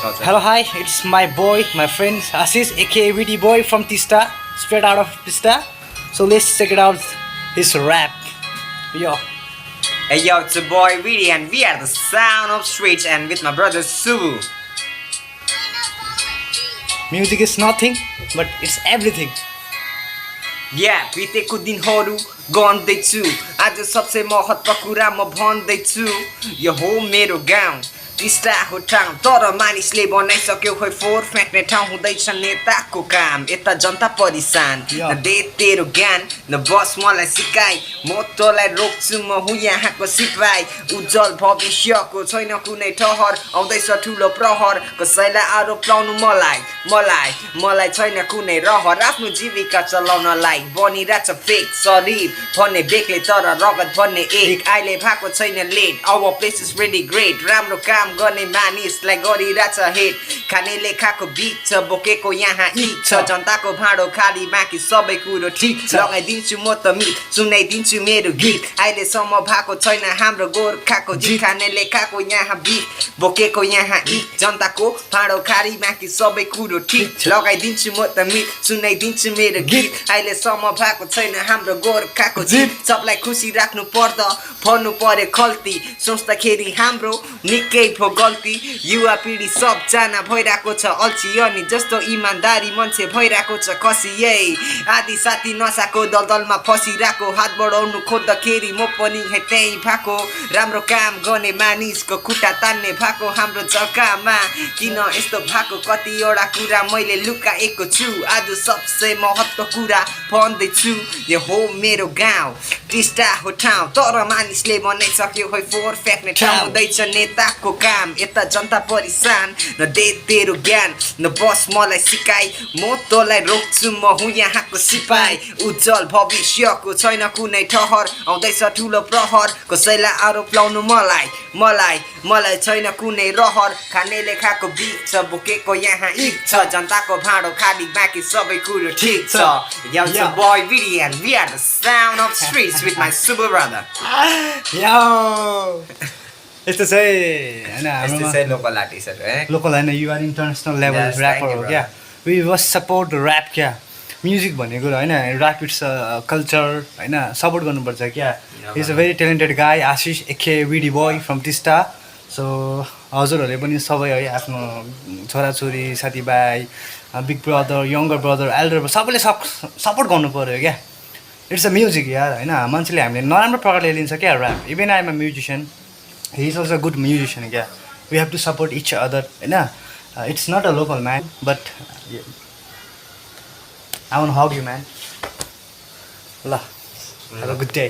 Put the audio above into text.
Hello, hi, it's my boy, my friend Ashis, aka Weedyboy from Teesta, straight out of Teesta. So let's check it out, his rap. Yo. Hey yo, it's your boy Weedy and we are the sound of streets and with my brother Subu. Music is nothing, but it's everything. Yeah, बितेको दिनहरू गन्दैछु आज सबसे महत्त्व कुरा म भन्दैछु यो हो मेरो गाउँ टिस्टा हो ठाउँ तर मानिसले बनाइसक्यो खोइ फोहोर फ्याँक्ने ठाउँ हुँदैछ नेताको काम यता जनता परिसान न दे तेरो ज्ञान न बस मलाई सिकाइ म तँलाई रोक्छु म हुँ यहाँको सिपाही उज्जवल भविष्यको छैन कुनै ठहर आउँदैछ ठुलो प्रहर कसैलाई आरोप लाउनु मलाई छैन कुनै रहर आफ्नो जीविका चलाउनलाई बनिरहेछ फेक शरीर भन्ने बेग्लै तर रगत भन्ने एक अहिले भएको छैन let our place is ready great राम्रो काम गर्ने मानिसलाई गरिरहेछ हेट खानेले खाएको बिच छ बोकेको यहाँ इट छ जनताको भाँडो खाली बाँकी सबै कुरो ठिक छ लगाइदिन्छु म त मिट सुनाइदिन्छु मेरो गीत अहिलेसम्म भएको छैन हाम्रो गोर्खाको जित खानेले खाएको यहाँ बिच बोकेको यहाँ इट जनताको भाँडो खाली बाँकी सबै कुरो ठिक छ लगाइदिन्छु म त मिट सुनाइदिन्छु मेरो गीत अहिलेसम्म भएको छैन हाम्रो गोर्खाको जित सबलाई खुसी राख्नु पर्दा भन्नु पर्यो खल्ती सोच्दाखेरि हाम्रो निकै भो गल्ती युवा पिँढी सबजना भइरहेको छ अल्छी अनि जस्तो इमान्दारी मान्छे भइरहेको छ खसी आदि साथी नसाको दलदलमा फसिरहेको हात बढाउनु खोज्दाखेरि म पनि त्यही भएको राम्रो काम गर्ने मानिसको खुट्टा तान्ने भएको हाम्रो जग्गामा किन यस्तो भएको कतिवटा कुरा मैले लुकाएको छु आज सबसे महत्त्व कुरा भन्दैछु यो हो मेरो गाउँ टिस्टा हो ठाउँ तर मानिसले बनाइसक्यो खोइ फोहोर फ्याँक्ने ठाउँ हुँदैछ नेताको काम यता जनता परिसान न दे तेरो ज्ञान न बस मलाई सिकाइ म तँलाई रोक्छु म हुँ यहाँको सिपाही उज्जवल भविष्यको छैन कुनै ठहर आउँदैछ ठुलो प्रहर कसैलाई आरोप लाउनु मलाई छैन कुनै रहर खानेले खाएको बिच छ बोकेको यहाँ इट छ जनताको भाँडो खाली बाँकी सबै कुरो ठिक छ Yo, it's your boy Weedy and we are the sound of streets with my Subu brother. Yo! यस्तो चाहिँ हैन यस्तो चाहिँ लोकल आर्टिस्टहरु है लोकल हैन you are international level rapper हो क्या वी वाज सपोर्ट र्याप क्या म्युजिक भनेको हैन र्याप इट्स कल्चर हैन सपोर्ट गर्नुपर्छ क्या is a very talented guy Ashish AK VD boy from Teesta so हजुरहरूले पनि सबै है आफ्नो छोराछोरी साथीभाइ big brother younger brother elder सबैले सपोर्ट गर्नु पर्यो क्या इट्स अ म्युजिक यार हैन मान्छेले हामीले नराम्रो प्रकारले लिन्छ क्या rap even I am a musician he is also a good musician yeah we have to support each other it's not a local man but yeah. I want to hug you man have a good day